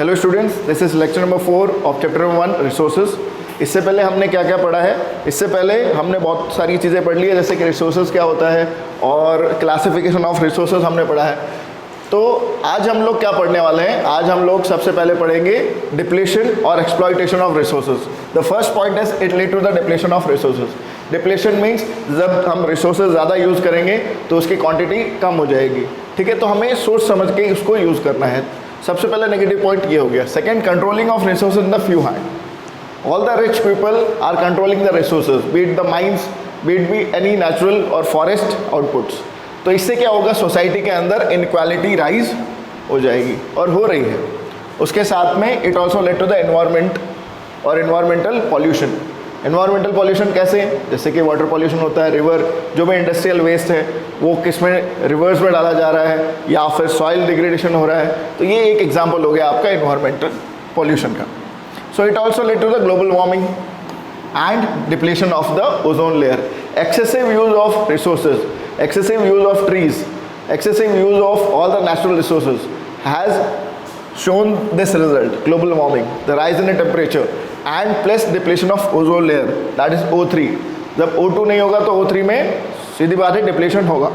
Hello students, this is lecture number 4 of chapter 1 resources. इससे पहले हमने क्या क्या पढ़ा है? इससे पहले हमने बहुत सारी चीज़ें पढ़ ली है, जैसे कि रिसोर्सेज क्या होता है और क्लासिफिकेशन ऑफ रिसोर्सेज हमने पढ़ा है। तो आज हम लोग क्या पढ़ने वाले हैं? आज हम लोग सबसे पहले पढ़ेंगे डिप्लीशन और exploitation of resources. The first point is it lead to the depletion of resources. Depletion means जब हम रिसोर्सेज ज़्यादा यूज़ करेंगे तो उसकी क्वांटिटी कम हो जाएगी। ठीक है, तो हमें सोच समझ के उसको यूज़ करना है। सबसे पहले नेगेटिव पॉइंट ये हो गया। Second, controlling of resources in the few hand. All the rich people are controlling the resources, be it the mines, be it be any natural or forest outputs. तो इससे क्या होगा? सोसाइटी के अंदर inequality rise हो जाएगी और हो रही है। उसके साथ में it also led to the environment और एनवायरमेंटल पॉल्यूशन। एनवायरमेंटल पॉल्यूशन कैसे? जैसे कि वाटर पॉल्यूशन होता है, रिवर जो भी इंडस्ट्रियल वेस्ट है वो किस में, रिवर्स में डाला जा रहा है या फिर सॉइल डिग्रेडेशन हो रहा है। तो ये एक एग्जांपल हो गया आपका एनवायरमेंटल पॉल्यूशन का। So it also led to the global warming and depletion of the ozone layer. Excessive use of resources, excessive use of trees, excessive use of all the natural resources has shown this result: global warming, the rise in the temperature and plus depletion of ozone layer, that is O3. जब O2 नहीं होगा तो O3 में सीधी बात है depletion होगा।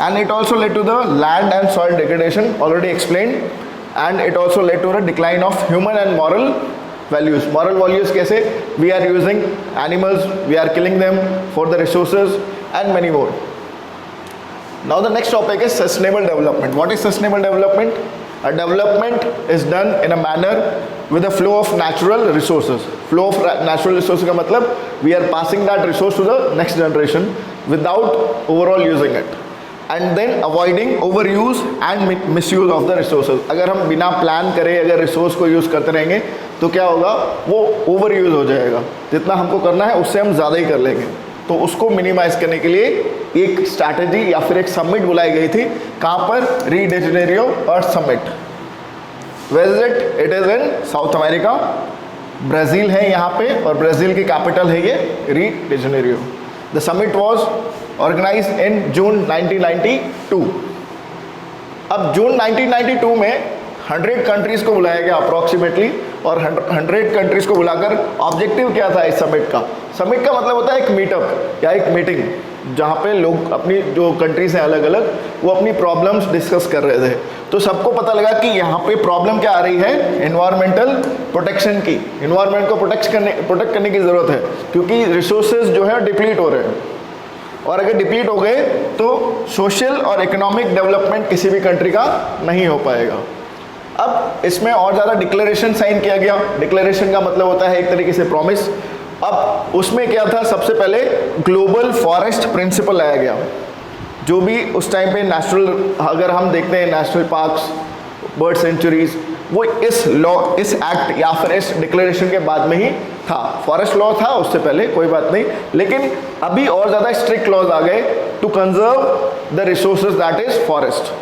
And it also led to the land and soil degradation, already explained, and it also led to the decline of human and moral values. Moral values कैसे? We are using animals, we are killing them for the resources and many more. Now the next topic is sustainable development. What is sustainable development? A development is done in a manner with a flow of natural resources. Flow of natural resources का मतलब we are passing that resource to the next generation without overall using it. And then avoiding overuse and misuse of the resources. अगर हम बिना plan करे अगर resource को use करते रहेंगे तो क्या होगा? वो ओवर यूज़ हो जाएगा। जितना हमको करना है उससे हम ज़्यादा ही कर लेंगे। तो उसको मिनिमाइज करने के लिए एक स्ट्रैटेजी या फिर एक समिट बुलाई गई थी। कहाँ पर? Rio de Janeiro earth summit. Where is it? It is in South America. Brazil है यहाँ पे और ब्राज़ील की कैपिटल है ये Rio de Janeiro. The summit was organised in June 1992। अब जून 1992 में 100 कंट्रीज़ को बुलाया गया अप्रॉक्सीमेटली, और 100 कंट्रीज़ को बुलाकर ऑब्जेक्टिव क्या था इस समिट का? समिट का मतलब होता है एक मीटअप या एक मीटिंग जहाँ पे लोग अपनी जो कंट्रीज़ हैं अलग अलग, वो अपनी प्रॉब्लम्स डिस्कस कर रहे थे। तो सबको पता लगा कि यहाँ पे प्रॉब्लम क्या आ रही है? एनवायरमेंटल प्रोटेक्शन की। एनवायरमेंट को प्रोटेक्ट करने की ज़रूरत है, क्योंकि रिसोर्सेज जो है डिप्लीट हो रहे हैं, और अगर डिप्लीट हो गए तो सोशल और इकोनॉमिक डेवलपमेंट किसी भी कंट्री का नहीं हो पाएगा। अब इसमें और ज़्यादा डिक्लेरेशन साइन किया गया। डिक्लेरेशन का मतलब होता है एक तरीके से प्रॉमिस। अब उसमें क्या था? सबसे पहले ग्लोबल फॉरेस्ट प्रिंसिपल लाया गया। जो भी उस टाइम पे नेचुरल, अगर हम देखते हैं नेशनल पार्क्स, बर्ड सेंचुरीज, वो इस लॉ, इस एक्ट या फिर इस डिक्लेरेशन के बाद में ही था। फॉरेस्ट लॉ था उससे पहले, कोई बात नहीं, लेकिन अभी और ज़्यादा स्ट्रिक्ट लॉज आ गए to conserve the resources that is forest.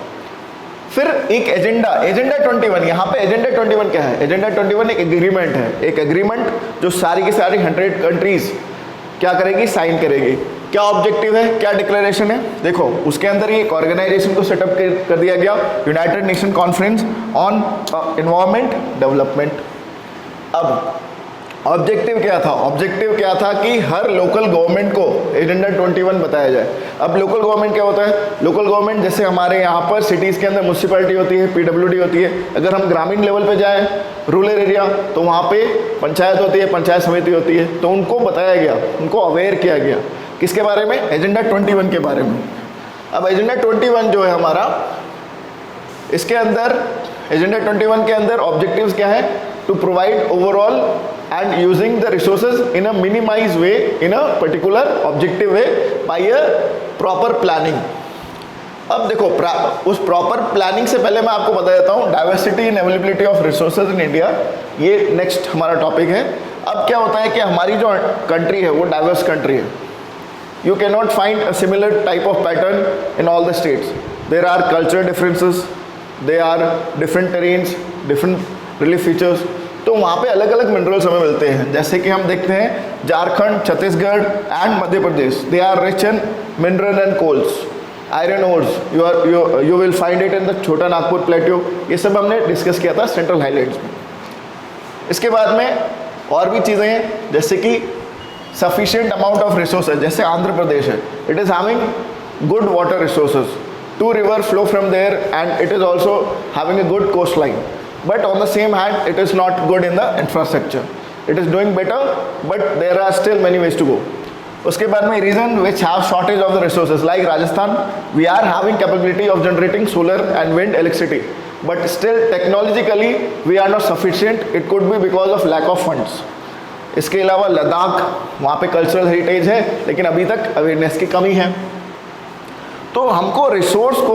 फिर एक एजेंडा 21। यहाँ पे एजेंडा 21 क्या है? एजेंडा 21 एक एग्रीमेंट है। एक एग्रीमेंट जो सारी की सारी 100 कंट्रीज क्या करेगी? साइन करेगी। क्या ऑब्जेक्टिव है? क्या डिक्लेरेशन है? देखो, उसके अंदर ये एक ऑर्गेनाइजेशन को सेटअप कर दिया गया, United nation conference on environment development. अब ऑब्जेक्टिव क्या था? ऑब्जेक्टिव क्या था कि हर लोकल गवर्नमेंट को एजेंडा 21 बताया जाए। अब लोकल गवर्नमेंट क्या होता है? लोकल गवर्नमेंट जैसे हमारे यहाँ पर सिटीज़ के अंदर म्यूनसिपैलिटी होती है, PWD होती है। अगर हम ग्रामीण लेवल पे जाएं, रूरल एरिया, तो वहाँ पे पंचायत होती है, पंचायत समिति होती है। तो उनको बताया गया, उनको अवेयर किया गया किसके बारे में? एजेंडा 21 के बारे में। अब एजेंडा 21 जो है हमारा, इसके अंदर एजेंडा 21 के अंदर ऑब्जेक्टिव्स क्या है? To provide overall and using the resources in a minimized way, in a particular objective way by a proper planning. अब देखो, उस प्रॉपर प्लानिंग से पहले मैं आपको बता देता हूँ diversity and availability of resources in India. ये नेक्स्ट हमारा टॉपिक है। अब क्या होता है कि हमारी जो कंट्री है वो डाइवर्स कंट्री है। You can not find a similar type of pattern in all the states. There are culture differences, they are different terrains, different relief features. तो वहाँ पे अलग अलग मिनरल्स हमें मिलते हैं। जैसे कि हम देखते हैं Jharkhand, Chhattisgarh and Madhya Pradesh, they are rich in mineral and coals, iron ores you will find it in the Chota Nagpur plateau. ये सब हमने डिस्कस किया था सेंट्रल हाईलैंड्स में। इसके बाद में और भी चीज़ें हैं, जैसे कि सफिशिएंट अमाउंट ऑफ रिसोर्सेज, जैसे आंध्र प्रदेश है, it is having good water resources, 2 rivers flow from there and it is also having a good coastline, but on the same hand it is not good in the infrastructure. It is doing better but there are still many ways to go. उसके बाद में region which have shortage of the resources like Rajasthan, we are having capability of generating solar and wind electricity, but still technologically we are not sufficient. It could be because of lack of funds. इसके अलावा लद्दाख, वहाँ पे cultural heritage है लेकिन अभी तक awareness की कमी है। तो हमको रिसोर्स को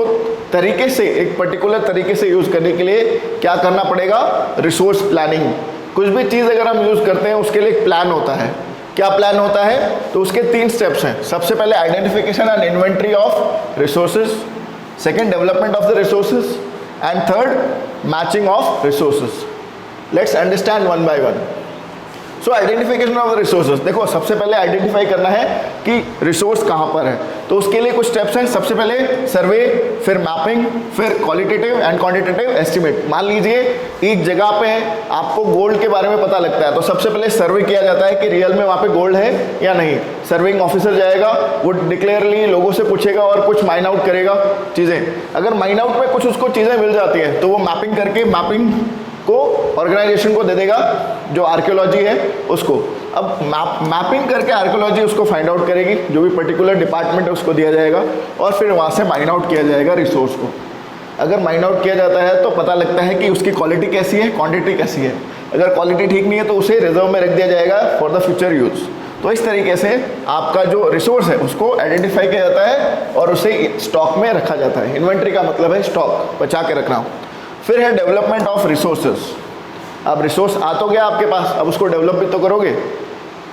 तरीके से, एक पर्टिकुलर तरीके से यूज़ करने के लिए क्या करना पड़ेगा? Resource planning. कुछ भी चीज़ अगर हम यूज़ करते हैं उसके लिए एक प्लान होता है। क्या प्लान होता है? तो उसके 3 स्टेप्स हैं। सबसे पहले identification and inventory of resources, second development of the resources and third matching of resources. Let's understand one by one. So identification of the resources, देखो सबसे पहले आइडेंटिफाई करना है कि रिसोर्स कहाँ पर है। तो उसके लिए कुछ स्टेप्स हैं। सबसे पहले सर्वे, फिर मैपिंग, फिर क्वालिटेटिव एंड क्वांटिटेटिव एस्टिमेट। मान लीजिए एक जगह पे आपको गोल्ड के बारे में पता लगता है, तो सबसे पहले सर्वे किया जाता है कि रियल में वहाँ पे गोल्ड है या नहीं। सर्विंग ऑफिसर जाएगा, वो डिक्लेयरली लोगों से पूछेगा और कुछ माइन आउट करेगा चीज़ें। अगर माइन आउट में कुछ उसको चीज़ें मिल जाती हैं तो वो मैपिंग करके मैपिंग को ऑर्गेनाइजेशन को दे देगा, जो आर्कियोलॉजी है उसको। अब मैपिंग करके आर्कियोलॉजी उसको फाइंड आउट करेगी, जो भी पर्टिकुलर डिपार्टमेंट है उसको दिया जाएगा, और फिर वहाँ से माइन आउट किया जाएगा रिसोर्स को। अगर माइन आउट किया जाता है तो पता लगता है कि उसकी क्वालिटी कैसी है, क्वांटिटी कैसी है। अगर क्वालिटी ठीक नहीं है तो उसे रिजर्व में रख दिया जाएगा फॉर द फ्यूचर यूज़। तो इस तरीके से आपका जो रिसोर्स है उसको आइडेंटिफाई किया जाता है और उसे स्टॉक में रखा जाता है। इन्वेंट्री का मतलब है स्टॉक, बचा के रखना। फिर है डेवलपमेंट ऑफ रिसोर्सेज। अब रिसोर्स आ तो गया आपके पास, अब उसको डेवलप भी तो करोगे।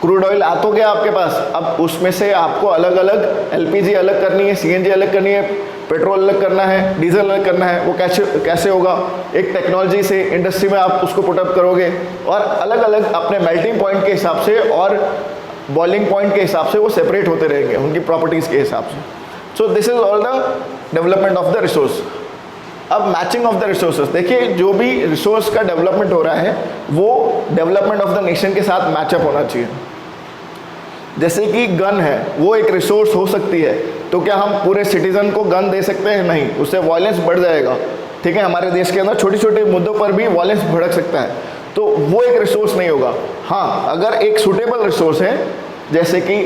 क्रूड ऑयल आ तो गया आपके पास, अब उसमें से आपको अलग अलग एलपीजी अलग करनी है, सीएनजी अलग करनी है, पेट्रोल अलग करना है, डीजल अलग करना है। वो कैसे होगा? एक टेक्नोलॉजी से इंडस्ट्री में आप उसको पुटअप करोगे और अलग अलग अपने मेल्टिंग पॉइंट के हिसाब से और बॉइलिंग पॉइंट के हिसाब से वो सेपरेट होते रहेंगे उनकी प्रॉपर्टीज़ के हिसाब से। So this is all the development of the resource. अब मैचिंग ऑफ द रिसोर्सेज, देखिए जो भी रिसोर्स का डेवलपमेंट हो रहा है वो डेवलपमेंट ऑफ द नेशन के साथ मैचअप होना चाहिए। जैसे कि गन है, वो एक रिसोर्स हो सकती है, तो क्या हम पूरे सिटीजन को गन दे सकते हैं? नहीं, उससे वायलेंस बढ़ जाएगा। ठीक है, हमारे देश के अंदर छोटे छोटे मुद्दों पर भी वायलेंस भड़क सकता है, तो वो एक रिसोर्स नहीं होगा। हाँ, अगर एक सूटेबल रिसोर्स है जैसे कि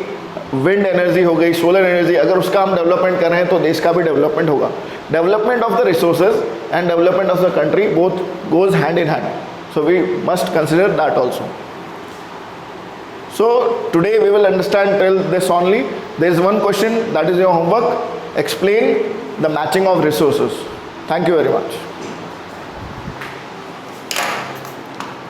विंड एनर्जी हो गई, सोलर एनर्जी, अगर उसका हम डेवलपमेंट कर रहे हैं तो देश का भी डेवलपमेंट होगा। Development of the resources and development of the country both goes hand in hand, so we must consider that also. So today we will understand till this only. There is one question, that is your homework. Explain the matching of resources. Thank you very much.